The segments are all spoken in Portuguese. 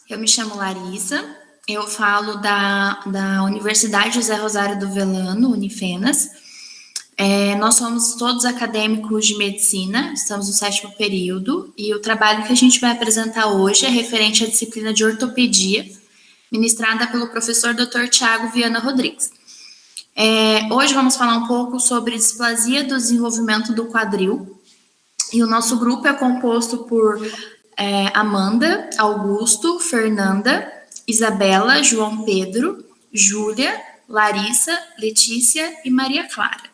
Eu me chamo Larissa, eu falo da Universidade José Rosário do Velano, Unifenas. Nós somos todos acadêmicos de medicina, estamos no 7º período, e o trabalho que a gente vai apresentar hoje é referente à disciplina de ortopedia, ministrada pelo professor Dr. Tiago Viana Rodrigues. Hoje vamos falar um pouco sobre displasia do desenvolvimento do quadril, e o nosso grupo é composto por Amanda, Augusto, Fernanda, Isabela, João Pedro, Júlia, Larissa, Letícia e Maria Clara.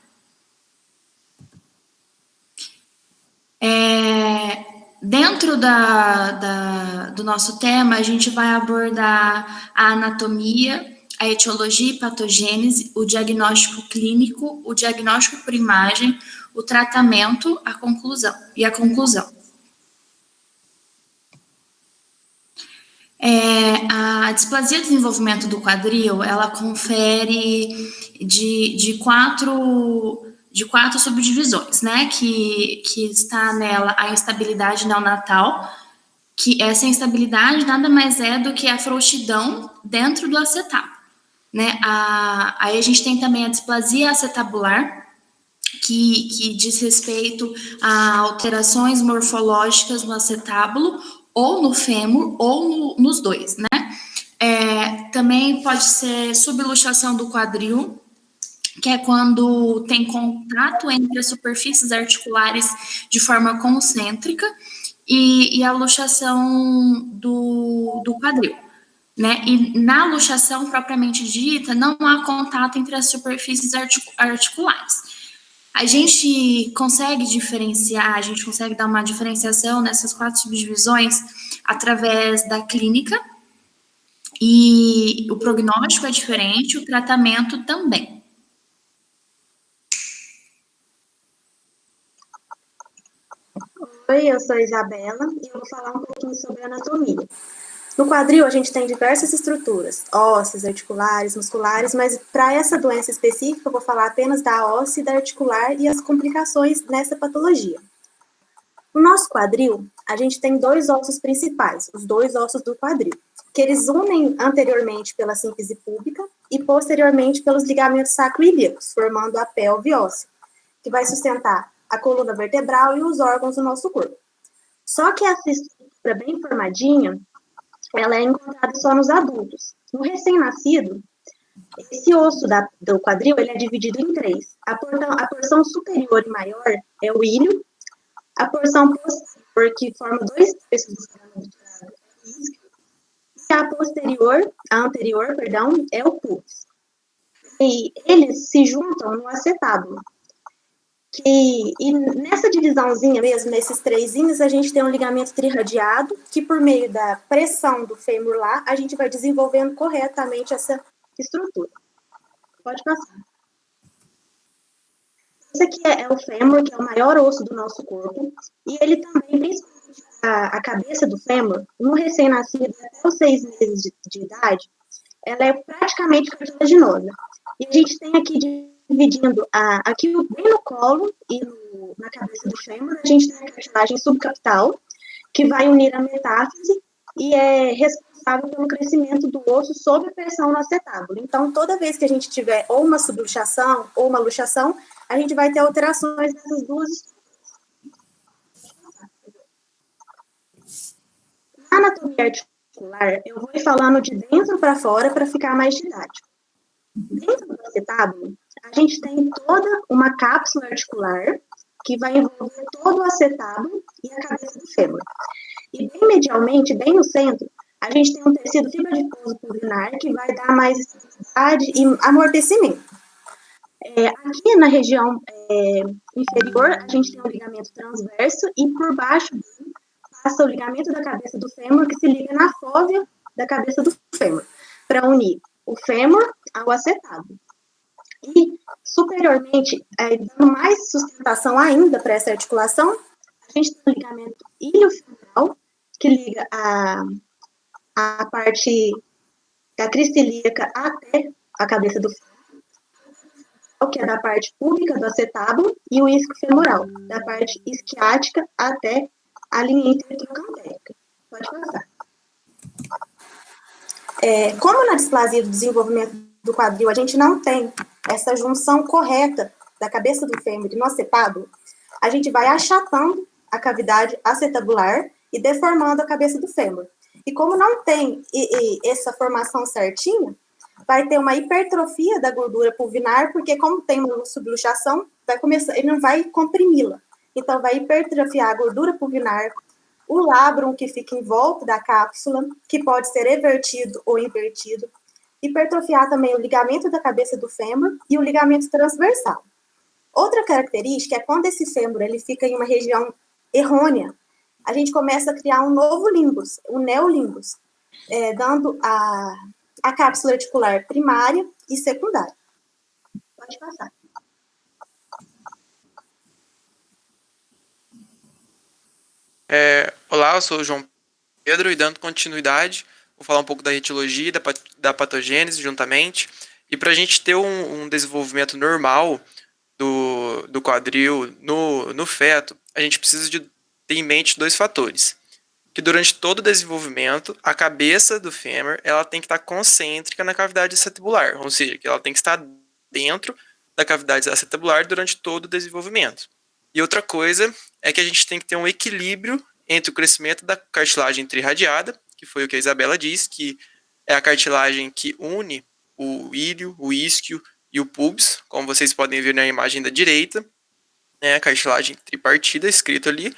Dentro do nosso tema, a gente vai abordar a anatomia, a etiologia e patogênese, o diagnóstico clínico, o diagnóstico por imagem, o tratamento, a conclusão. A displasia de desenvolvimento do quadril, ela confere de quatro subdivisões, né? Que está nela a instabilidade neonatal, que essa instabilidade nada mais é do que a frouxidão dentro do acetábulo, né? Aí a gente tem também a displasia acetabular, que diz respeito a alterações morfológicas no acetábulo, ou no fêmur, ou nos dois, né? Também pode ser subluxação do quadril, que é quando tem contato entre as superfícies articulares de forma concêntrica e a luxação do quadril, né? E na luxação propriamente dita, não há contato entre as superfícies articulares. A gente consegue diferenciar, a gente consegue dar uma diferenciação nessas 4 subdivisões através da clínica, e o prognóstico é diferente, o tratamento também. Oi, eu sou a Isabela e eu vou falar um pouquinho sobre anatomia. No quadril, a gente tem diversas estruturas, ósseas, articulares, musculares, mas para essa doença específica, eu vou falar apenas da óssea e da articular e as complicações nessa patologia. No nosso quadril, a gente tem 2 ossos principais, os 2 ossos do quadril, que eles unem anteriormente pela síntese púbica e posteriormente pelos ligamentos sacroiliacos, formando a pelve óssea, que vai sustentar a coluna vertebral e os órgãos do nosso corpo. Só que essa estrutura bem formadinha, ela é encontrada só nos adultos. No recém-nascido, esse osso do quadril, ele é dividido em 3. A porção superior e maior é o ilho, a porção posterior, que forma 2/3 do filamento e a anterior, é o pubis. E eles se juntam no acetábulo. E nessa divisãozinha mesmo, nesses 3, a gente tem um ligamento trirradiado, que por meio da pressão do fêmur lá, a gente vai desenvolvendo corretamente essa estrutura. Pode passar. Esse aqui é o fêmur, que é o maior osso do nosso corpo, e ele também, principalmente a cabeça do fêmur, no recém-nascido, até os 6 meses de idade, ela é praticamente cartilaginosa. E a gente tem aqui dividindo aqui bem no colo e na cabeça do fêmur, a gente tem a cartilagem subcapital, que vai unir a metáfise e é responsável pelo crescimento do osso sob a pressão no acetábulo. Então, toda vez que a gente tiver ou uma subluxação ou uma luxação, a gente vai ter alterações nessas 2 estruturas. Na anatomia articular, eu vou ir falando de dentro para fora para ficar mais didático. Dentro do acetábulo, a gente tem toda uma cápsula articular que vai envolver todo o acetábulo e a cabeça do fêmur. E bem medialmente, bem no centro, a gente tem um tecido fibroadiposo pulvinar que vai dar mais estabilidade e amortecimento. Aqui na região inferior, a gente tem um ligamento transverso e por baixo passa o ligamento da cabeça do fêmur que se liga na fóvea da cabeça do fêmur, para unir o fêmur ao acetábulo. E, superiormente, dando mais sustentação ainda para essa articulação, a gente tem o ligamento iliofemoral, que liga a parte da crista ilíaca até a cabeça do fêmur, que é da parte púbica do acetábulo, e o isquiofemoral, da parte isquiática até a linha intertrocantérica. Pode passar. Como na displasia do desenvolvimento do quadril a gente não tem essa junção correta da cabeça do fêmur e no acetábulo, a gente vai achatando a cavidade acetabular e deformando a cabeça do fêmur. E como não tem essa formação certinha, vai ter uma hipertrofia da gordura pulvinar, porque como tem uma subluxação, ele não vai comprimi-la. Então, vai hipertrofiar a gordura pulvinar, o labrum que fica em volta da cápsula, que pode ser evertido ou invertido, hipertrofiar também o ligamento da cabeça do fêmur e o ligamento transversal. Outra característica é quando esse fêmur ele fica em uma região errônea, a gente começa a criar um novo limbus, o neolimbus, dando a cápsula articular primária e secundária. Pode passar. Olá, eu sou o João Pedro e dando continuidade, vou falar um pouco da etiologia, da patogênese juntamente. E para a gente ter um desenvolvimento normal do quadril no feto, a gente precisa de ter em mente dois fatores. Que durante todo o desenvolvimento, a cabeça do fêmur ela tem que estar concêntrica na cavidade acetabular, ou seja, que ela tem que estar dentro da cavidade acetabular durante todo o desenvolvimento. E outra coisa é que a gente tem que ter um equilíbrio entre o crescimento da cartilagem trirradiada, que foi o que a Isabela disse, que é a cartilagem que une o íleo, o isquio e o pubis, como vocês podem ver na imagem da direita, né, a cartilagem tripartida escrito ali,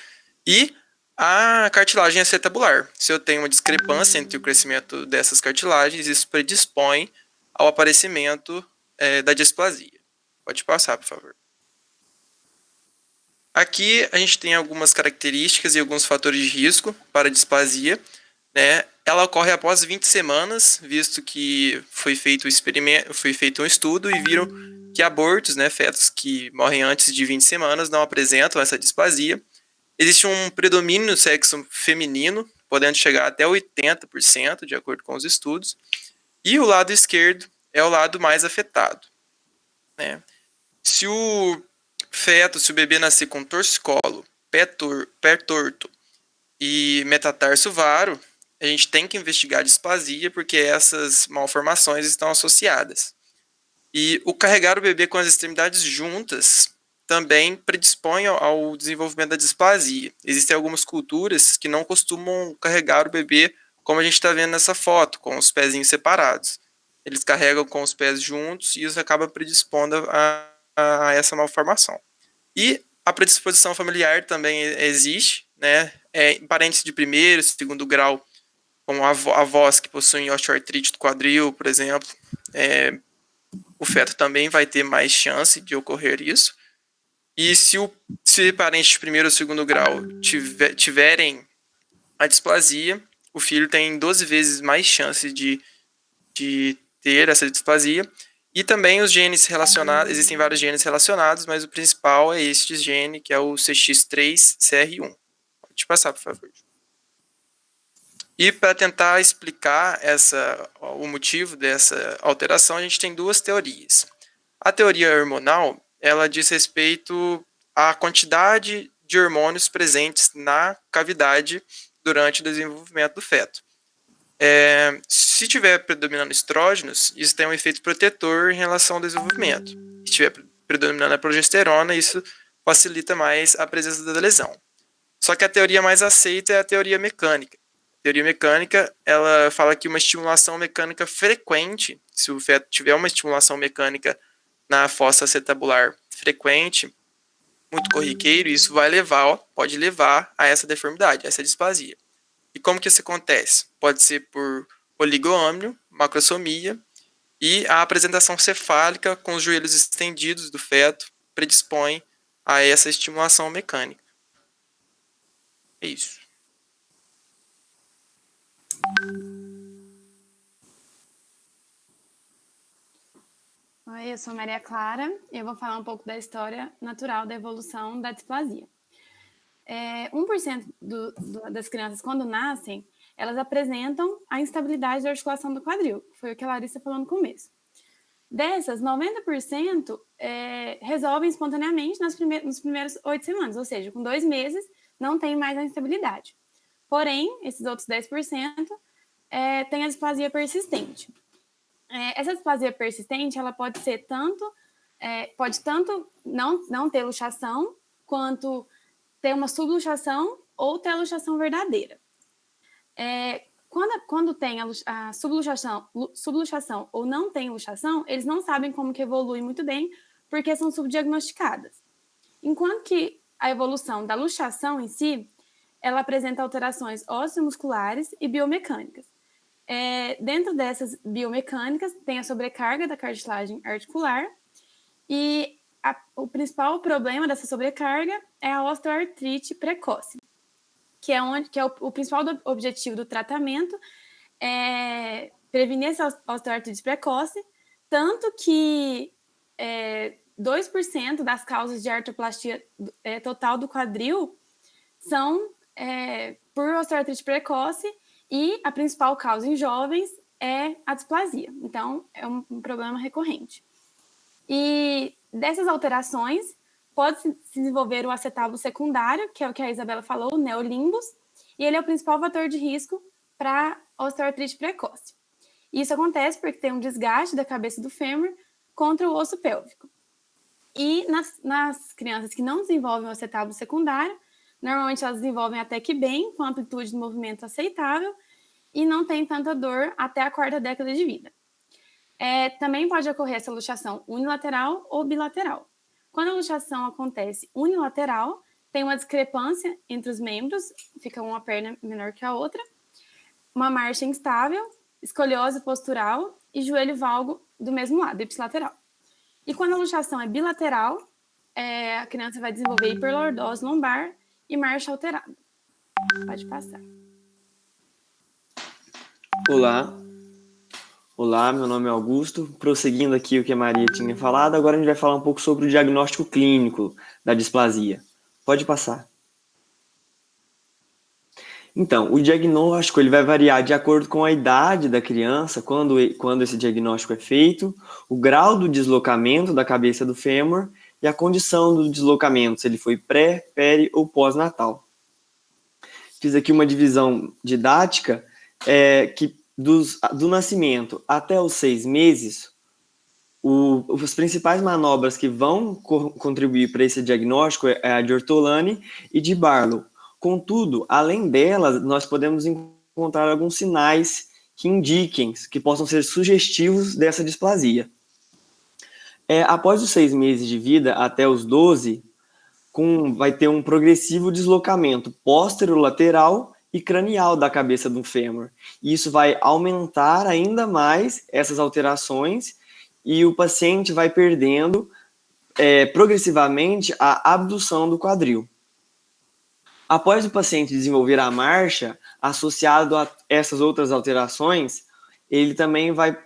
e a cartilagem acetabular. Se eu tenho uma discrepância entre o crescimento dessas cartilagens, isso predispõe ao aparecimento da displasia. Pode passar, por favor. Aqui a gente tem algumas características e alguns fatores de risco para a displasia. Né? Ela ocorre após 20 semanas, visto que foi feito um estudo e viram que abortos, né, fetos que morrem antes de 20 semanas, não apresentam essa displasia. Existe um predomínio no sexo feminino, podendo chegar até 80%, de acordo com os estudos. E o lado esquerdo é o lado mais afetado. Né? Se o bebê nascer com torcicolo, pé torto e metatarso varo, a gente tem que investigar a displasia, porque essas malformações estão associadas. E o carregar o bebê com as extremidades juntas também predispõe ao desenvolvimento da displasia. Existem algumas culturas que não costumam carregar o bebê como a gente está vendo nessa foto, com os pezinhos separados. Eles carregam com os pés juntos e isso acaba predispondo a essa malformação. E a predisposição familiar também existe, né? Em parentes de primeiro, segundo grau, como avós que possuem osteoartrite do quadril, por exemplo, o feto também vai ter mais chance de ocorrer isso. E se parentes de primeiro ou segundo grau tiverem a displasia, o filho tem 12 vezes mais chance de ter essa displasia. E também os genes relacionados, existem vários genes relacionados, mas o principal é este gene, que é o CX3CR1. Pode passar, por favor. E para tentar explicar o motivo dessa alteração, a gente tem duas teorias. A teoria hormonal, ela diz respeito à quantidade de hormônios presentes na cavidade durante o desenvolvimento do feto. Se estiver predominando estrógenos, isso tem um efeito protetor em relação ao desenvolvimento. Se estiver predominando a progesterona, isso facilita mais a presença da lesão. Só que a teoria mais aceita é a teoria mecânica. A teoria mecânica, ela fala que uma estimulação mecânica frequente, se o feto tiver uma estimulação mecânica na fossa acetabular frequente, muito corriqueiro, isso pode levar a essa deformidade, a essa displasia. E como que isso acontece? Pode ser por oligômnio, macrosomia e a apresentação cefálica com os joelhos estendidos do feto predispõe a essa estimulação mecânica. É isso. Oi, eu sou Maria Clara e eu vou falar um pouco da história natural da evolução da displasia. 1% das crianças, quando nascem, elas apresentam a instabilidade da articulação do quadril. Foi o que a Larissa falou no começo. Dessas, 90% resolvem espontaneamente nos primeiros 8 semanas, ou seja, com 2 meses não tem mais a instabilidade. Porém, esses outros 10% tem a displasia persistente. Essa displasia persistente, ela pode ser tanto não ter luxação, quanto ter uma subluxação ou ter a luxação verdadeira. Quando tem a subluxação ou não tem luxação, eles não sabem como que evolui muito bem, porque são subdiagnosticadas. Enquanto que a evolução da luxação em si, ela apresenta alterações ósseo-musculares e biomecânicas. Dentro dessas biomecânicas, tem a sobrecarga da cartilagem articular, e o principal problema dessa sobrecarga é a osteoartrite precoce, que é o principal objetivo do tratamento, é prevenir essa osteoartrite precoce, tanto que 2% das causas de artroplastia total do quadril são por osteoartrite precoce, e a principal causa em jovens é a displasia. Então, é um problema recorrente. E dessas alterações, pode se desenvolver o acetábulo secundário, que é o que a Isabela falou, o neolimbus, e ele é o principal fator de risco para osteoartrite precoce. Isso acontece porque tem um desgaste da cabeça do fêmur contra o osso pélvico. E nas crianças que não desenvolvem o acetábulo secundário, normalmente elas desenvolvem até que bem, com amplitude de movimento aceitável, e não tem tanta dor até a 4ª década de vida. Também pode ocorrer essa luxação unilateral ou bilateral. Quando a luxação acontece unilateral, tem uma discrepância entre os membros, fica uma perna menor que a outra, uma marcha instável, escoliose postural e joelho valgo do mesmo lado, ipsilateral. E quando a luxação é bilateral, a criança vai desenvolver hiperlordose lombar e marcha alterada. Pode passar. Olá, meu nome é Augusto. Prosseguindo aqui o que a Maria tinha falado, agora a gente vai falar um pouco sobre o diagnóstico clínico da displasia. Pode passar. Então, o diagnóstico ele vai variar de acordo com a idade da criança, quando esse diagnóstico é feito, o grau do deslocamento da cabeça do fêmur e a condição do deslocamento, se ele foi pré, peri ou pós-natal. Fiz aqui uma divisão didática que do nascimento até os 6 meses, as principais manobras que vão contribuir para esse diagnóstico é a de Ortolani e de Barlow. Contudo, além delas, nós podemos encontrar alguns sinais que indiquem, que possam ser sugestivos dessa displasia. Após os 6 meses de vida, até os 12, vai ter um progressivo deslocamento posterolateral e cranial da cabeça do fêmur. E isso vai aumentar ainda mais essas alterações e o paciente vai perdendo progressivamente a abdução do quadril. Após o paciente desenvolver a marcha, associado a essas outras alterações, ele também vai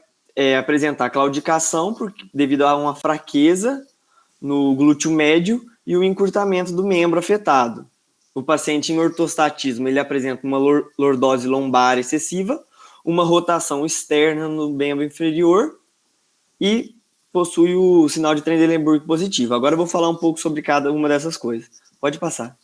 apresentar claudicação devido a uma fraqueza no glúteo médio e o encurtamento do membro afetado. O paciente em ortostatismo ele apresenta uma lordose lombar excessiva, uma rotação externa no membro inferior e possui o sinal de Trendelenburg positivo. Agora eu vou falar um pouco sobre cada uma dessas coisas. Pode passar.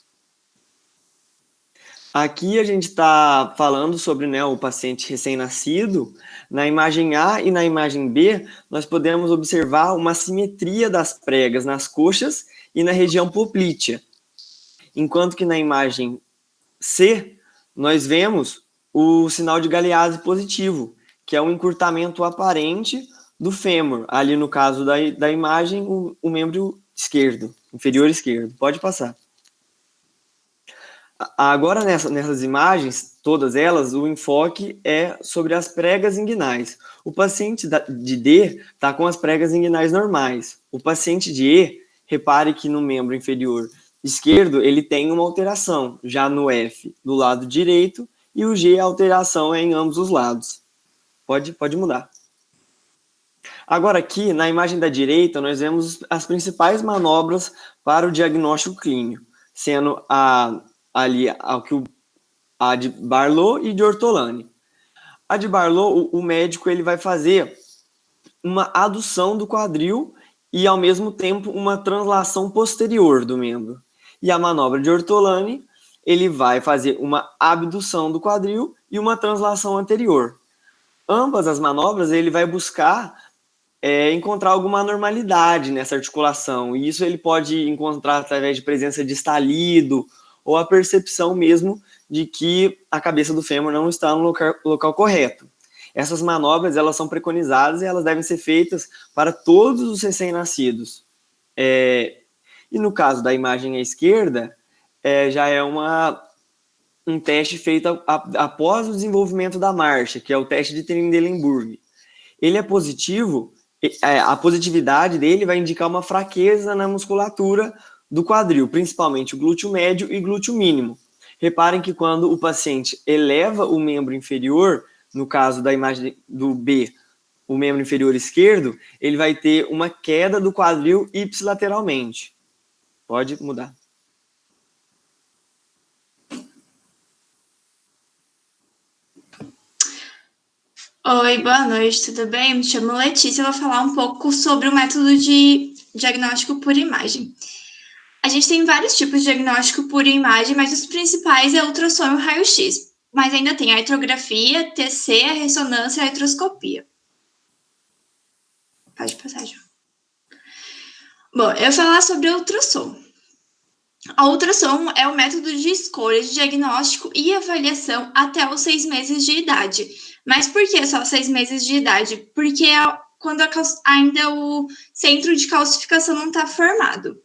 Aqui a gente está falando sobre o paciente recém-nascido. Na imagem A e na imagem B, nós podemos observar uma simetria das pregas nas coxas e na região poplítea. Enquanto que na imagem C, nós vemos o sinal de Galeazzi positivo, que é um encurtamento aparente do fêmur. Ali no caso da imagem, o membro esquerdo, inferior esquerdo. Pode passar. Agora, nessas imagens, todas elas, o enfoque é sobre as pregas inguinais. O paciente de D está com as pregas inguinais normais. O paciente de E, repare que no membro inferior esquerdo, ele tem uma alteração, já no F, do lado direito, e o G, a alteração é em ambos os lados. Pode mudar. Agora aqui, na imagem da direita, nós vemos as principais manobras para o diagnóstico clínico, sendo a de Barlow e de Ortolani. A de Barlow, o médico ele vai fazer uma adução do quadril e, ao mesmo tempo, uma translação posterior do membro. E a manobra de Ortolani, ele vai fazer uma abdução do quadril e uma translação anterior. Ambas as manobras, ele vai buscar encontrar alguma anormalidade nessa articulação, e isso ele pode encontrar através de presença de estalido ou a percepção mesmo de que a cabeça do fêmur não está no local correto. Essas manobras, elas são preconizadas e elas devem ser feitas para todos os recém-nascidos. E no caso da imagem à esquerda, já é um teste feito após o desenvolvimento da marcha, que é o teste de Trendelenburg. Ele é positivo, a positividade dele vai indicar uma fraqueza na musculatura do quadril, principalmente o glúteo médio e glúteo mínimo. Reparem que quando o paciente eleva o membro inferior, no caso da imagem do B, o membro inferior esquerdo, ele vai ter uma queda do quadril ipsilateralmente. Pode mudar. Oi, boa noite, tudo bem? Me chamo Letícia, eu vou falar um pouco sobre o método de diagnóstico por imagem. A gente tem vários tipos de diagnóstico por imagem, mas os principais é o ultrassom e o raio-x. Mas ainda tem a artrografia, TC, a ressonância e a artroscopia. Pode passar, João. Bom, eu vou falar sobre o ultrassom. A ultrassom é o método de escolha de diagnóstico e avaliação até os 6 meses de idade. Mas por que só 6 meses de idade? Porque é quando ainda o centro de calcificação não está formado.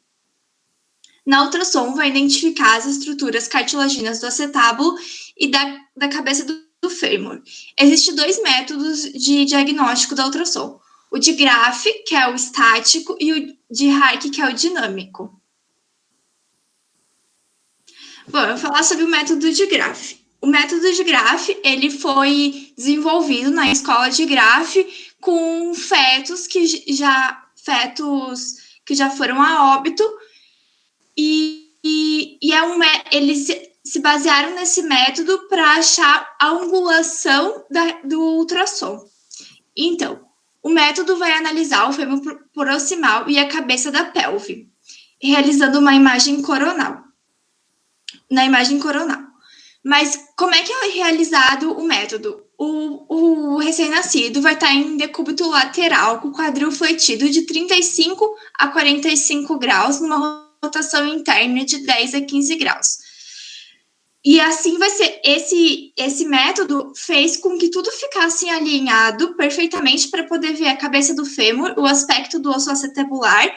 Na ultrassom, vai identificar as estruturas cartilaginas do acetábulo e da cabeça do fêmur. Existem 2 métodos de diagnóstico da ultrassom. O de Graf, que é o estático, e o de Hark, que é o dinâmico. Bom, eu vou falar sobre o método de Graf. O método de Graf, ele foi desenvolvido na escola de Graf com fetos que já foram a óbito eles se basearam nesse método para achar a angulação do ultrassom. Então, o método vai analisar o fêmur proximal e a cabeça da pelve, realizando uma imagem coronal. Na imagem coronal. Mas como é que é realizado o método? O recém-nascido vai estar em decúbito lateral com o quadril fletido de 35 a 45 graus, numa rotação interna de 10 a 15 graus. E assim vai ser, esse método fez com que tudo ficasse alinhado perfeitamente para poder ver a cabeça do fêmur, o aspecto do osso acetabular,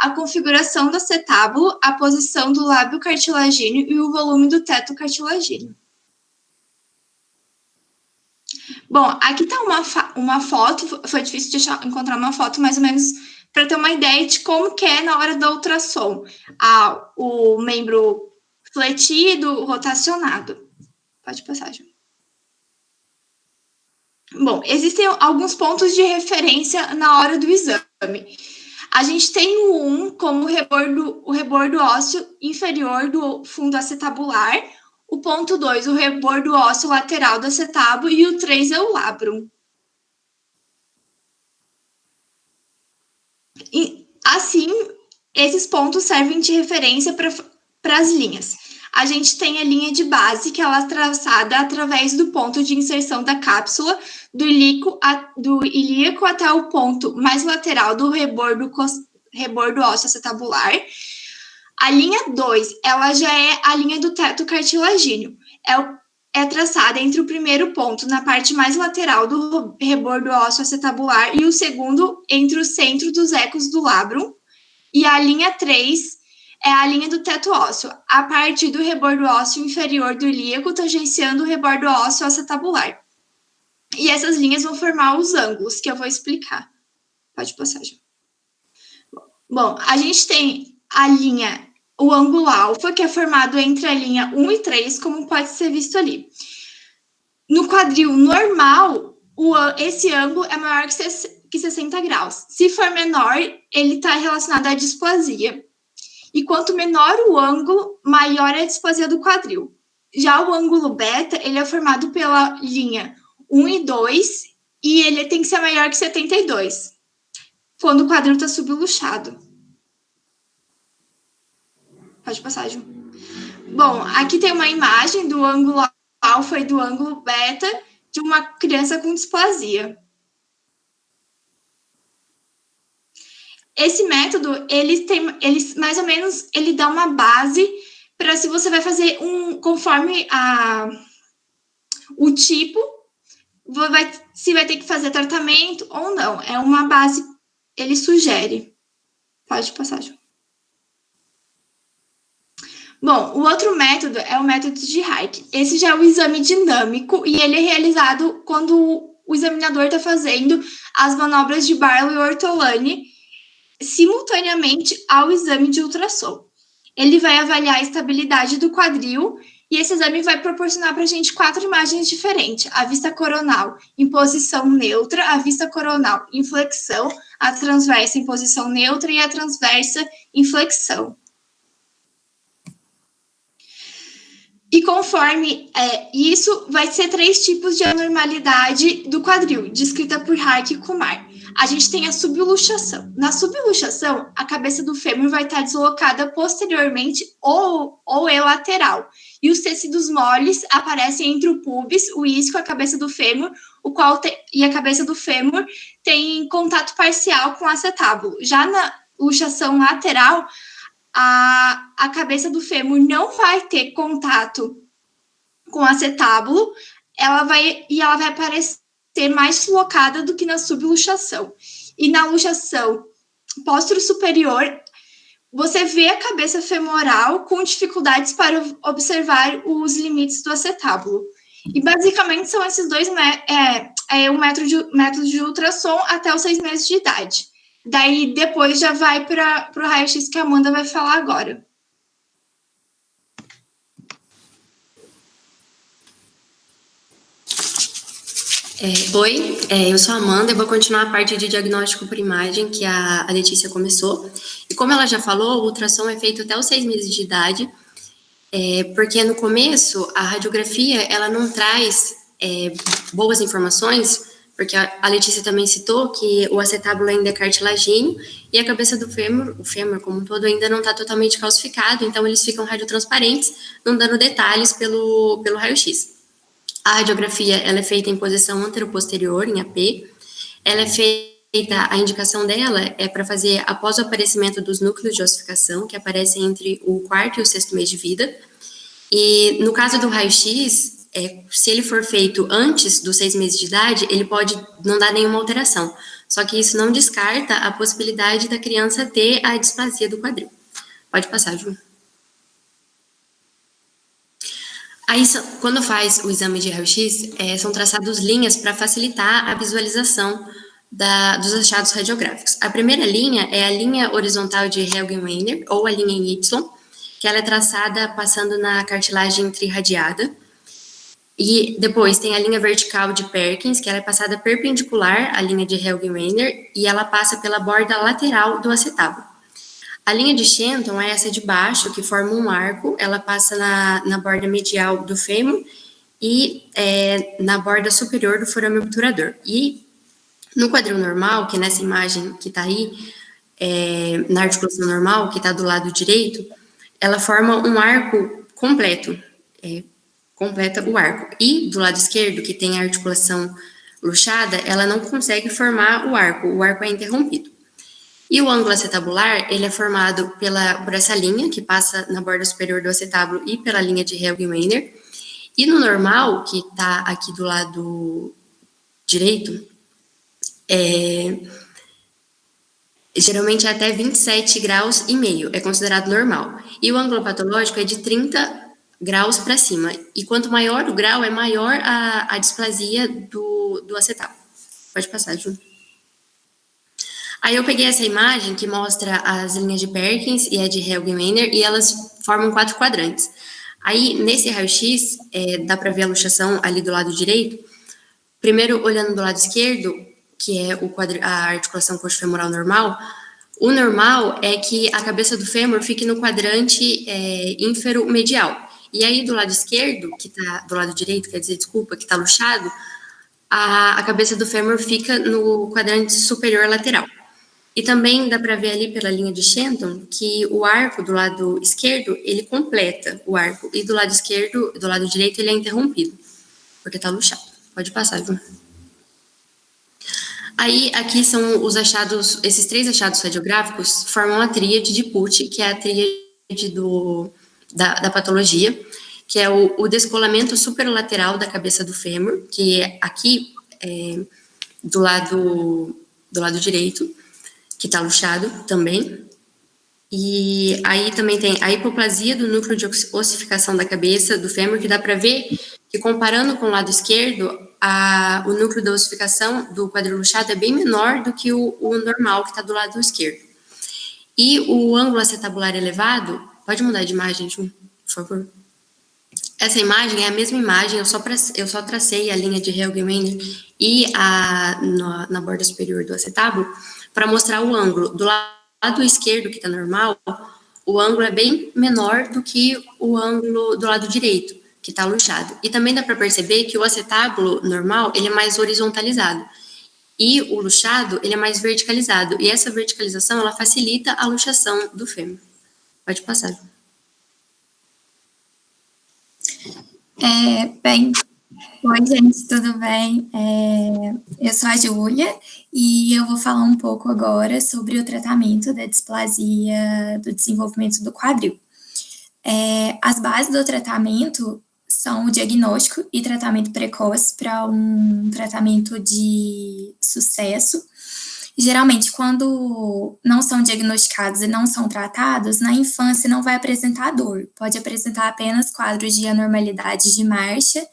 a configuração do acetábulo, a posição do lábio cartilagíneo e o volume do teto cartilagíneo. Bom, aqui está uma foto, foi difícil de encontrar uma foto mais ou menos para ter uma ideia de como que é na hora do ultrassom. O membro fletido, rotacionado. Pode passar, João. Bom, existem alguns pontos de referência na hora do exame. A gente tem o 1 como o rebordo ósseo inferior do fundo acetabular, o ponto 2, o rebordo ósseo lateral do acetábulo, e o 3 é o labrum. E, assim, esses pontos servem de referência para as linhas. A gente tem a linha de base, que ela é traçada através do ponto de inserção da cápsula do ilíaco até o ponto mais lateral do rebordo ósseo acetabular. A linha 2, ela já é a linha do teto cartilagíneo. É traçada entre o primeiro ponto, na parte mais lateral do rebordo ósseo acetabular, e o segundo entre o centro dos ecos do labrum. E a linha 3 é a linha do teto ósseo, a partir do rebordo ósseo inferior do ilíaco, tangenciando o rebordo ósseo acetabular. E essas linhas vão formar os ângulos, que eu vou explicar. Pode passar, já. Bom, a gente tem o ângulo alfa, que é formado entre a linha 1 e 3, como pode ser visto ali. No quadril normal, esse ângulo é maior que 60 graus. Se for menor, ele está relacionado à displasia. E quanto menor o ângulo, maior é a displasia do quadril. Já o ângulo beta, ele é formado pela linha 1 e 2, e ele tem que ser maior que 72, quando o quadril está subluxado. Pode passar, Ju. Bom, aqui tem uma imagem do ângulo alfa e do ângulo beta de uma criança com displasia. Esse método, ele mais ou menos, ele dá uma base para se você vai fazer conforme o tipo, se vai ter que fazer tratamento ou não. É uma base, ele sugere. Pode passar, Ju. Bom, o outro método é o método de Hayek. Esse já é o exame dinâmico e ele é realizado quando o examinador está fazendo as manobras de Barlow e Ortolani simultaneamente ao exame de ultrassom. Ele vai avaliar a estabilidade do quadril e esse exame vai proporcionar para a gente 4 imagens diferentes. A vista coronal em posição neutra, a vista coronal em flexão, a transversa em posição neutra e a transversa em flexão. E conforme isso, vai ser 3 tipos de anormalidade do quadril, descrita por Hayek e Kumar. A gente tem a subluxação. Na subluxação, a cabeça do fêmur vai estar deslocada posteriormente ou lateral. E os tecidos moles aparecem entre o pubis, o isco e a cabeça do fêmur, e a cabeça do fêmur tem contato parcial com o acetábulo. Já na luxação lateral, a cabeça do fêmur não vai ter contato com o acetábulo, ela vai aparecer mais deslocada do que na subluxação. E na luxação póstero-superior, você vê a cabeça femoral com dificuldades para observar os limites do acetábulo. E basicamente são esses dois o método de ultrassom até os 6 meses de idade. Daí, depois já vai para o raio-x que a Amanda vai falar agora. Oi, eu sou a Amanda, eu vou continuar a parte de diagnóstico por imagem que a Letícia começou. E como ela já falou, o ultrassom é feito até os 6 meses de idade, porque no começo a radiografia ela não traz boas informações, porque a Letícia também citou que o acetábulo ainda é cartilagíneo e a cabeça do fêmur, o fêmur como um todo, ainda não está totalmente calcificado, então eles ficam radiotransparentes, não dando detalhes pelo raio-x. A radiografia ela é feita em posição anteroposterior, em AP, ela é feita, a indicação dela é para fazer após o aparecimento dos núcleos de ossificação, que aparecem entre o 4º e o 6º mês de vida, e no caso do raio-x, se ele for feito antes dos 6 meses de idade, ele pode não dar nenhuma alteração. Só que isso não descarta a possibilidade da criança ter a displasia do quadril. Pode passar, Ju. Aí, quando faz o exame de raio-x, são traçadas linhas para facilitar a visualização dos achados radiográficos. A primeira linha é a linha horizontal de Helgen-Weiner, ou a linha em Y, que ela é traçada passando na cartilagem trirradiada. E depois tem a linha vertical de Perkins, que ela é passada perpendicular à linha de Helgen-Weiner e ela passa pela borda lateral do acetábulo. A linha de Shenton é essa de baixo, que forma um arco, ela passa na borda medial do fêmur e na borda superior do forame obturador. E no quadril normal, que é nessa imagem que está aí, na articulação normal, que está do lado direito, ela forma um arco completo, completa o arco. E do lado esquerdo, que tem a articulação luxada, ela não consegue formar o arco é interrompido. E o ângulo acetabular, ele é formado por essa linha, que passa na borda superior do acetábulo e pela linha de Helgen-Weiner. E no normal, que está aqui do lado direito, geralmente é até 27 graus e meio, é considerado normal. E o ângulo patológico é de 30 graus para cima. E quanto maior o grau, é maior a displasia do acetábulo. Pode passar, Ju. Aí eu peguei essa imagem que mostra as linhas de Perkins e a de Helgen-Weiner e elas formam 4 quadrantes. Aí, nesse raio-x, dá para ver a luxação ali do lado direito. Primeiro, olhando do lado esquerdo, que é a articulação coxofemoral normal, o normal é que a cabeça do fêmur fique no quadrante ínfero-medial. E aí, do lado esquerdo, que está do lado direito, quer dizer, desculpa, que está luxado, a cabeça do fêmur fica no quadrante superior lateral. E também dá para ver ali pela linha de Shenton que o arco do lado esquerdo, ele completa o arco, e do lado esquerdo, do lado direito, ele é interrompido, porque tá luxado. Pode passar, João. Aí, aqui são os achados, esses 3 achados radiográficos formam a tríade de Pucci, que é a tríade da patologia, que é o descolamento superlateral da cabeça do fêmur, que é aqui do lado direito, que está luxado também. E aí também tem a hipoplasia do núcleo de ossificação da cabeça do fêmur, que dá para ver que, comparando com o lado esquerdo, o núcleo da ossificação do quadril luxado é bem menor do que o normal, que está do lado esquerdo. E o ângulo acetabular elevado, pode mudar de imagem, por favor? Essa imagem é a mesma imagem, eu só tracei a linha de Helgemeier e na borda superior do acetábulo para mostrar o ângulo. Do lado esquerdo, que está normal, o ângulo é bem menor do que o ângulo do lado direito, que está luxado. E também dá para perceber que o acetábulo normal, ele é mais horizontalizado. E o luxado, ele é mais verticalizado. E essa verticalização, ela facilita a luxação do fêmur. Pode passar. Bem, oi, gente, tudo bem? Eu sou a Júlia e eu vou falar um pouco agora sobre o tratamento da displasia do desenvolvimento do quadril. As bases do tratamento são o diagnóstico e tratamento precoce para um tratamento de sucesso. Geralmente, quando não são diagnosticados e não são tratados, na infância não vai apresentar dor, pode apresentar apenas quadros de anormalidade de marcha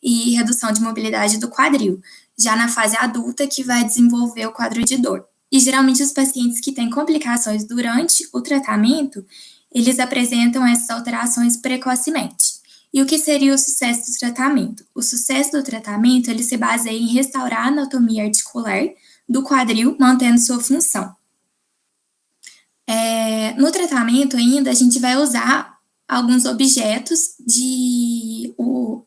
e redução de mobilidade do quadril, já na fase adulta que vai desenvolver o quadro de dor. E geralmente os pacientes que têm complicações durante o tratamento, eles apresentam essas alterações precocemente. E o que seria o sucesso do tratamento? O sucesso do tratamento, ele se baseia em restaurar a anatomia articular do quadril, mantendo sua função. No tratamento ainda, a gente vai usar alguns objetos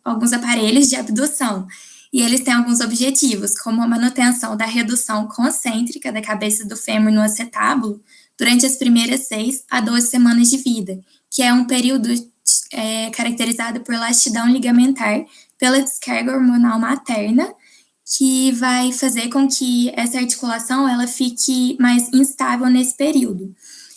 alguns aparelhos de abdução, e eles têm alguns objetivos, como a manutenção da redução concêntrica da cabeça do fêmur no acetábulo durante as primeiras 6 a 12 semanas de vida, que é um período caracterizado por lastidão ligamentar pela descarga hormonal materna, que vai fazer com que essa articulação ela fique mais instável nesse período.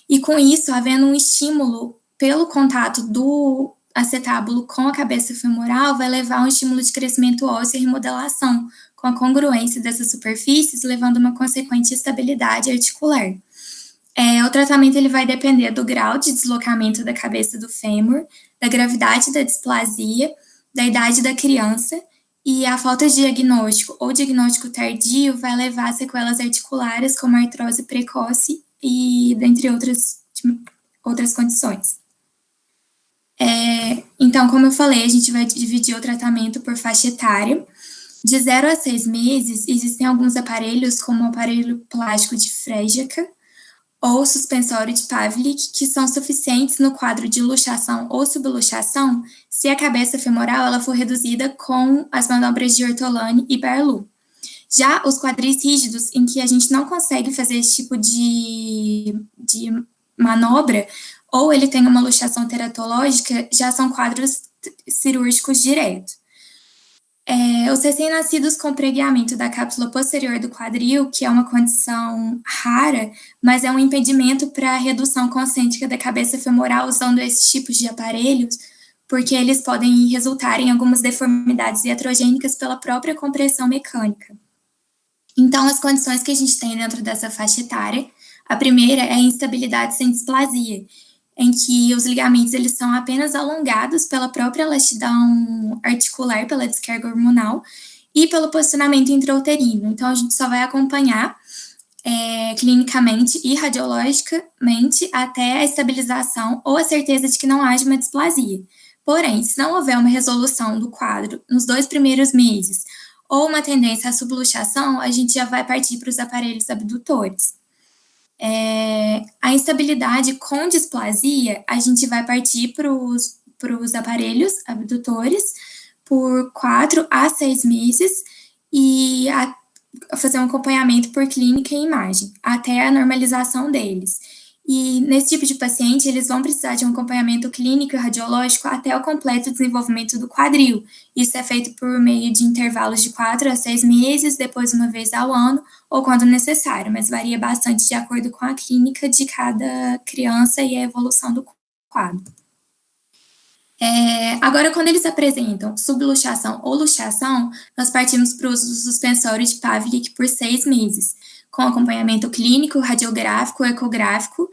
E com isso, havendo um estímulo pelo contato do acetábulo com a cabeça femoral, vai levar a um estímulo de crescimento ósseo e remodelação, com a congruência dessas superfícies, levando a uma consequente estabilidade articular. O tratamento ele vai depender do grau de deslocamento da cabeça do fêmur, da gravidade da displasia, da idade da criança, e a falta de diagnóstico ou diagnóstico tardio vai levar a sequelas articulares, como artrose precoce e dentre outras condições. Então, como eu falei, a gente vai dividir o tratamento por faixa etária. De 0 a 6 meses, existem alguns aparelhos, como o aparelho plástico de Frejaca ou suspensório de Pavlik, que são suficientes no quadro de luxação ou subluxação se a cabeça femoral ela for reduzida com as manobras de Ortolani e Barlow. Já os quadris rígidos, em que a gente não consegue fazer esse tipo de manobra, ou ele tem uma luxação teratológica, já são quadros cirúrgicos direto. Os recém-nascidos com pregueamento da cápsula posterior do quadril, que é uma condição rara, mas é um impedimento para a redução concêntrica da cabeça femoral usando esses tipos de aparelhos, porque eles podem resultar em algumas deformidades iatrogênicas pela própria compressão mecânica. Então, as condições que a gente tem dentro dessa faixa etária, a primeira é a instabilidade sem displasia, em que os ligamentos eles são apenas alongados pela própria elastidão articular, pela descarga hormonal e pelo posicionamento intrauterino. Então, a gente só vai acompanhar clinicamente e radiologicamente até a estabilização ou a certeza de que não haja uma displasia. Porém, se não houver uma resolução do quadro nos 2 primeiros meses ou uma tendência à subluxação, a gente já vai partir para os aparelhos abdutores. A instabilidade com displasia, a gente vai partir para os aparelhos abdutores por 4 a 6 meses, e fazer um acompanhamento por clínica e imagem, até a normalização deles. E nesse tipo de paciente, eles vão precisar de um acompanhamento clínico e radiológico até o completo desenvolvimento do quadril. Isso é feito por meio de intervalos de 4 a 6 meses, depois uma vez ao ano, ou quando necessário, mas varia bastante de acordo com a clínica de cada criança e a evolução do quadro. Agora, quando eles apresentam subluxação ou luxação, nós partimos para o uso do suspensório de Pavlik por 6 meses, com acompanhamento clínico, radiográfico, ecográfico,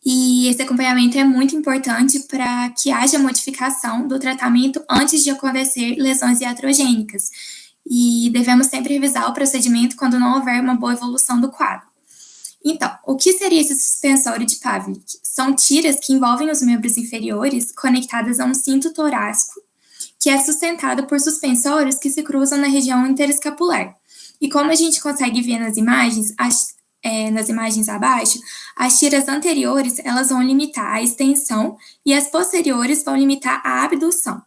e esse acompanhamento é muito importante para que haja modificação do tratamento antes de acontecer lesões iatrogênicas, e devemos sempre revisar o procedimento quando não houver uma boa evolução do quadro. Então, o que seria esse suspensório de Pavlik? São tiras que envolvem os membros inferiores conectadas a um cinto torácico, que é sustentado por suspensórios que se cruzam na região interescapular. E como a gente consegue ver nas imagens, nas imagens abaixo, as tiras anteriores elas vão limitar a extensão e as posteriores vão limitar a abdução.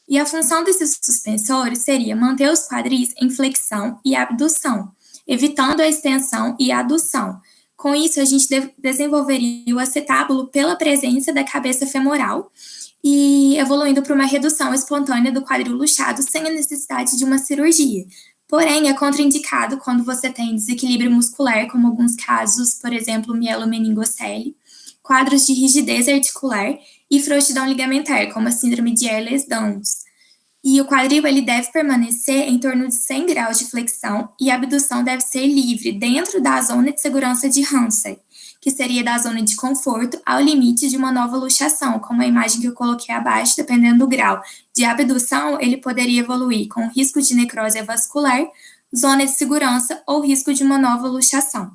E a função desses suspensórios seria manter os quadris em flexão e abdução, evitando a extensão e a adução. Com isso, a gente desenvolveria o acetábulo pela presença da cabeça femoral e evoluindo para uma redução espontânea do quadril luxado sem a necessidade de uma cirurgia. Porém, é contraindicado quando você tem desequilíbrio muscular, como alguns casos, por exemplo, mielomeningocele, quadros de rigidez articular e frouxidão ligamentar, como a síndrome de Ehlers-Danlos. E o quadril ele deve permanecer em torno de 100 graus de flexão e a abdução deve ser livre dentro da zona de segurança de Ramsay, que seria da zona de conforto ao limite de uma nova luxação, como a imagem que eu coloquei abaixo, dependendo do grau de abdução, ele poderia evoluir com risco de necrose vascular, zona de segurança ou risco de uma nova luxação.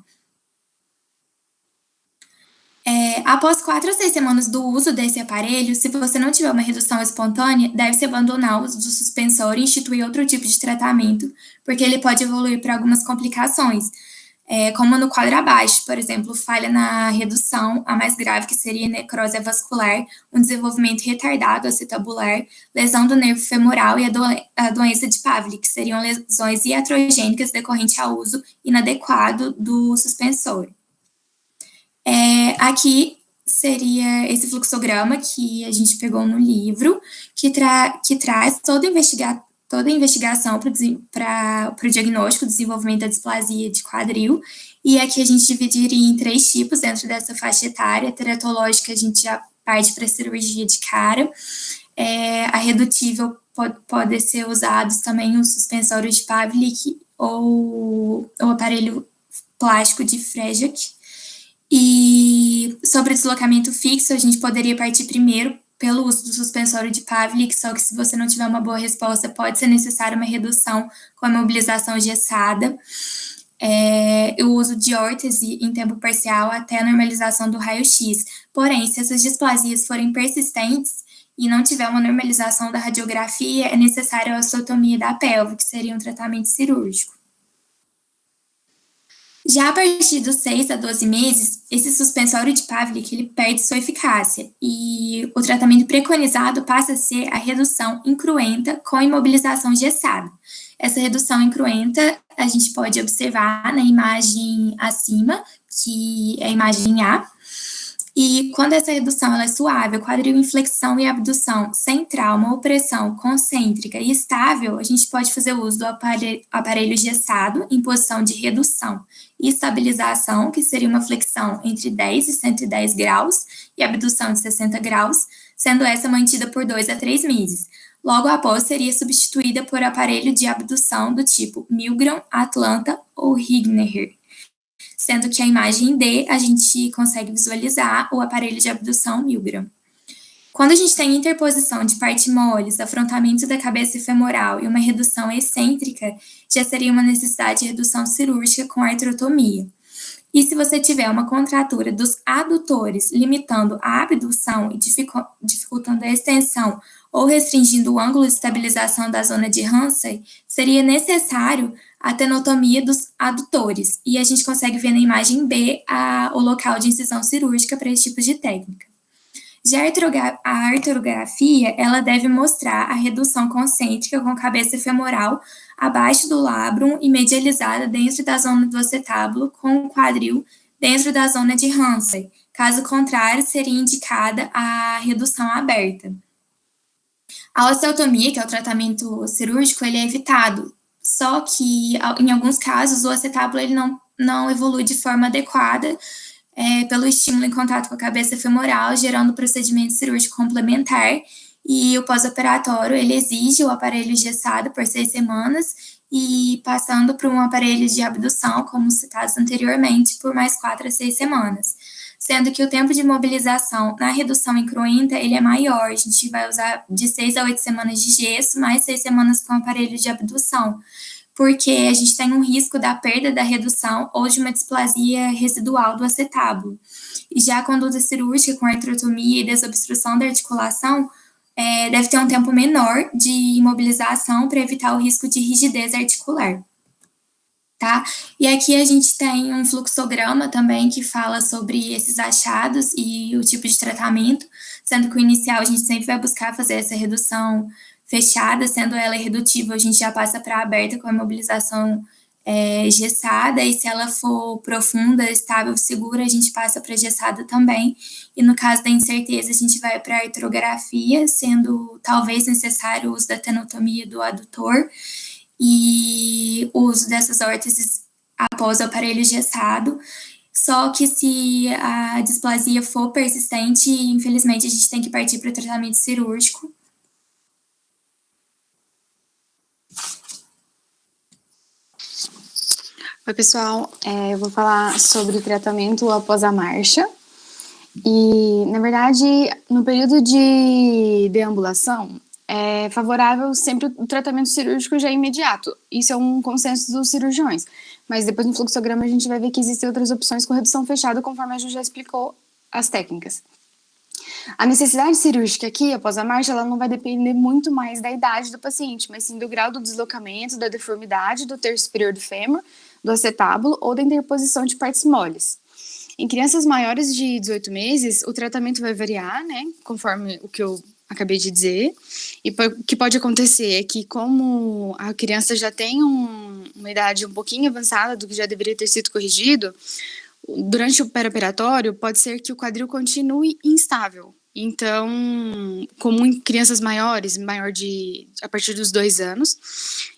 Após 4 a 6 semanas do uso desse aparelho, se você não tiver uma redução espontânea, deve-se abandonar o uso do suspensório e instituir outro tipo de tratamento, porque ele pode evoluir para algumas complicações, como no quadro abaixo, por exemplo, falha na redução, a mais grave que seria necrose vascular, um desenvolvimento retardado acetabular, lesão do nervo femoral e a doença de Pavlik, que seriam lesões iatrogênicas decorrente ao uso inadequado do suspensório. Aqui seria esse fluxograma que a gente pegou no livro, que traz toda a investigação para o diagnóstico do desenvolvimento da displasia de quadril, e aqui a gente dividiria em 3 tipos dentro dessa faixa etária. A teratológica a gente já parte para a cirurgia de cara, a redutível pode ser usados também o suspensório de Pavlik ou o aparelho plástico de Frejak. E sobre o deslocamento fixo, a gente poderia partir primeiro pelo uso do suspensório de Pavlik, só que se você não tiver uma boa resposta, pode ser necessária uma redução com a mobilização engessada, o uso de órtese em tempo parcial até a normalização do raio-x. Porém, se essas displasias forem persistentes e não tiver uma normalização da radiografia, é necessária a osteotomia da pelve, que seria um tratamento cirúrgico. Já a partir dos 6 a 12 meses, esse suspensório de Pavlik ele perde sua eficácia e o tratamento preconizado passa a ser a redução incruenta com imobilização engessada. Essa redução incruenta a gente pode observar na imagem acima, que é a imagem A, e quando essa redução ela é suave, o quadril em flexão e abdução sem trauma ou pressão concêntrica e estável, a gente pode fazer uso do aparelho engessado em posição de redução e estabilização, que seria uma flexão entre 10 e 110 graus e abdução de 60 graus, sendo essa mantida por 2 a 3 meses. Logo após, seria substituída por aparelho de abdução do tipo Milgram, Atlanta ou Rigner, sendo que a imagem D a gente consegue visualizar o aparelho de abdução Milgram. Quando a gente tem interposição de parte moles, afrontamento da cabeça femoral e uma redução excêntrica, já seria uma necessidade de redução cirúrgica com artrotomia. E se você tiver uma contratura dos adutores limitando a abdução e dificultando a extensão ou restringindo o ângulo de estabilização da zona de Ramsay, seria necessário a tenotomia dos adutores. E a gente consegue ver na imagem B o local de incisão cirúrgica para esse tipo de técnica. Já a artrografia, ela deve mostrar a redução concêntrica com a cabeça femoral abaixo do labrum e medializada dentro da zona do acetábulo com o quadril dentro da zona de Ramsay. Caso contrário, seria indicada a redução aberta. A osteotomia, que é o tratamento cirúrgico, ele é evitado, só que em alguns casos o acetábulo ele não evolui de forma adequada pelo estímulo em contato com a cabeça femoral, gerando procedimento cirúrgico complementar, e o pós-operatório ele exige o aparelho engessado por 6 semanas e passando por um aparelho de abdução, como citados anteriormente, por mais 4 a 6 semanas. Sendo que o tempo de mobilização na redução incruenta, ele é maior, a gente vai usar de 6 a 8 semanas de gesso, mais 6 semanas com aparelho de abdução, porque a gente tem um risco da perda da redução ou de uma displasia residual do acetábulo. E já a conduta cirúrgica com artrotomia e desobstrução da articulação deve ter um tempo menor de imobilização para evitar o risco de rigidez articular. Tá? E aqui a gente tem um fluxograma também que fala sobre esses achados e o tipo de tratamento, sendo que o inicial a gente sempre vai buscar fazer essa redução fechada, sendo ela irredutível, a gente já passa para aberta com a imobilização gessada, e se ela for profunda, estável, segura, a gente passa para gessada também, e no caso da incerteza, a gente vai para a artrografia, sendo talvez necessário o uso da tenotomia do adutor, e o uso dessas órteses após o aparelho gessado. Só que se a displasia for persistente, infelizmente a gente tem que partir para o tratamento cirúrgico. Oi, pessoal, eu vou falar sobre tratamento após a marcha. E, na verdade, no período de deambulação, é favorável sempre o tratamento cirúrgico já imediato. Isso é um consenso dos cirurgiões. Mas depois no fluxograma a gente vai ver que existem outras opções com redução fechada, conforme a Ju já explicou as técnicas. A necessidade cirúrgica aqui, após a marcha, ela não vai depender muito mais da idade do paciente, mas sim do grau do deslocamento, da deformidade do terço superior do fêmur, do acetábulo ou da interposição de partes moles. Em crianças maiores de 18 meses, o tratamento vai variar, né, conforme o que eu acabei de dizer, e o que pode acontecer é que, como a criança já tem uma idade um pouquinho avançada do que já deveria ter sido corrigido, durante o perioperatório, pode ser que o quadril continue instável. Então, como em crianças maiores, a partir dos 2 anos,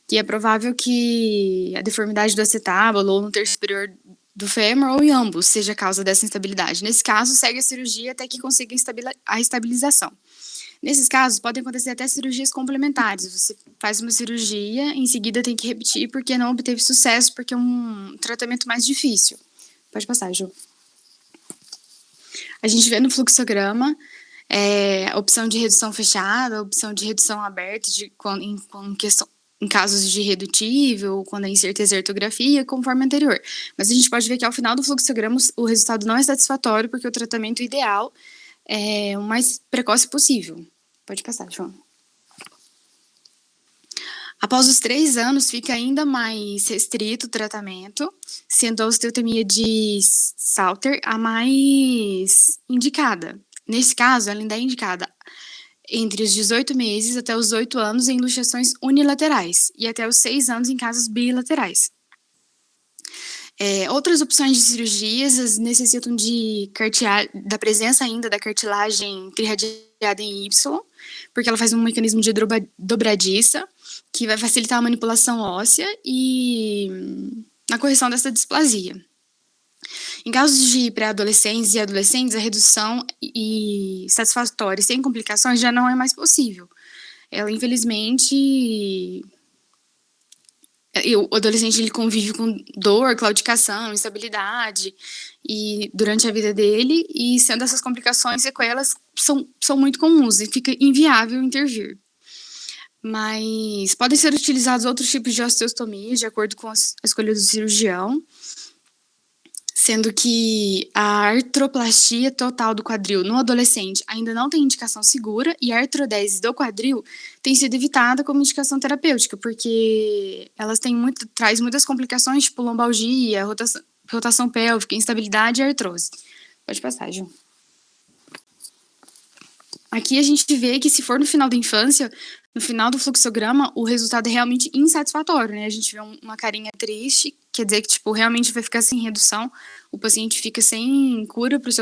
que é provável que a deformidade do acetábulo ou no terço superior do fêmur ou em ambos seja a causa dessa instabilidade. Nesse caso, segue a cirurgia até que consiga a estabilização. Nesses casos, podem acontecer até cirurgias complementares. Você faz uma cirurgia, em seguida tem que repetir porque não obteve sucesso, porque é um tratamento mais difícil. Pode passar, Ju. A gente vê no fluxograma a opção de redução fechada, a opção de redução aberta em casos de irredutível, quando é incerteza e ortografia, conforme anterior. Mas a gente pode ver que ao final do fluxograma o resultado não é satisfatório, porque o tratamento ideal é o mais precoce possível. Pode passar, João. Após os 3 anos, fica ainda mais restrito o tratamento, sendo a osteotomia de Salter a mais indicada. Nesse caso, ela ainda é indicada entre os 18 meses até os 8 anos em luxações unilaterais e até os 6 anos em casos bilaterais. Outras opções de cirurgias necessitam da presença ainda da cartilagem trirradiada em Y, porque ela faz um mecanismo de dobradiça, que vai facilitar a manipulação óssea e a correção dessa displasia. Em casos de pré-adolescentes e adolescentes, a redução satisfatória e sem complicações já não é mais possível. Ela, infelizmente, o adolescente ele convive com dor, claudicação, instabilidade durante a vida dele, e sendo essas complicações, sequelas são muito comuns e fica inviável intervir. Mas podem ser utilizados outros tipos de osteostomia, de acordo com a escolha do cirurgião, sendo que a artroplastia total do quadril no adolescente ainda não tem indicação segura, e a artrodese do quadril tem sido evitada como indicação terapêutica, porque elas traz muitas complicações, tipo lombalgia, rotação pélvica, instabilidade e artrose. Pode passar, Ju. Aqui a gente vê que se for no final da infância, no final do fluxograma, o resultado é realmente insatisfatório, né? A gente vê uma carinha triste, quer dizer que, tipo, realmente vai ficar sem redução, o paciente fica sem cura para o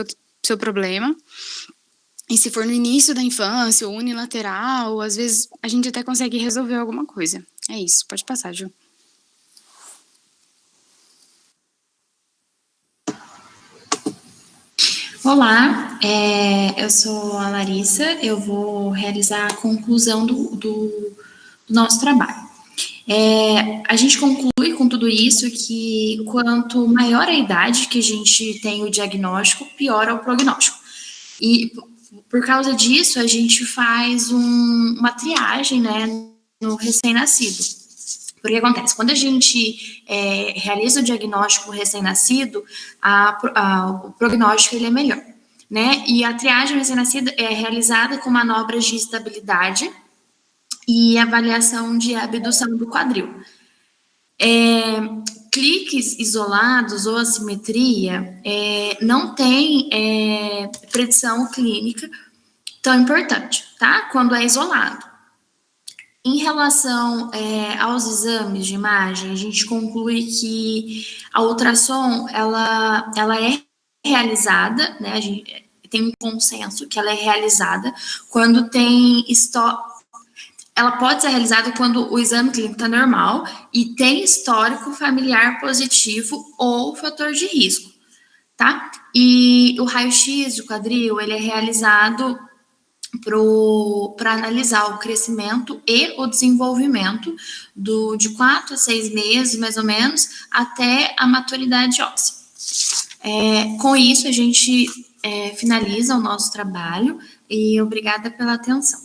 seu problema. E se for no início da infância, ou unilateral, às vezes a gente até consegue resolver alguma coisa. É isso, pode passar, Ju. Olá, eu sou a Larissa, eu vou realizar a conclusão do nosso trabalho. A gente conclui com tudo isso que quanto maior a idade que a gente tem o diagnóstico, pior é o prognóstico. E por causa disso, a gente faz uma triagem, né, no recém-nascido. Porque acontece, quando a gente realiza o diagnóstico recém-nascido, o prognóstico ele é melhor, né? E a triagem recém-nascido é realizada com manobras de estabilidade e avaliação de abdução do quadril. Cliques isolados ou assimetria não tem predição clínica tão importante, tá? Quando é isolado. Em relação aos exames de imagem, a gente conclui que a ultrassom, ela é realizada, né, a gente tem um consenso que ela é realizada quando tem ela pode ser realizada quando o exame clínico está normal e tem histórico familiar positivo ou fator de risco, tá? E o raio-x do quadril, ele é realizado para analisar o crescimento e o desenvolvimento de 4 a 6 meses, mais ou menos, até a maturidade óssea. Com isso, a gente finaliza o nosso trabalho e obrigada pela atenção.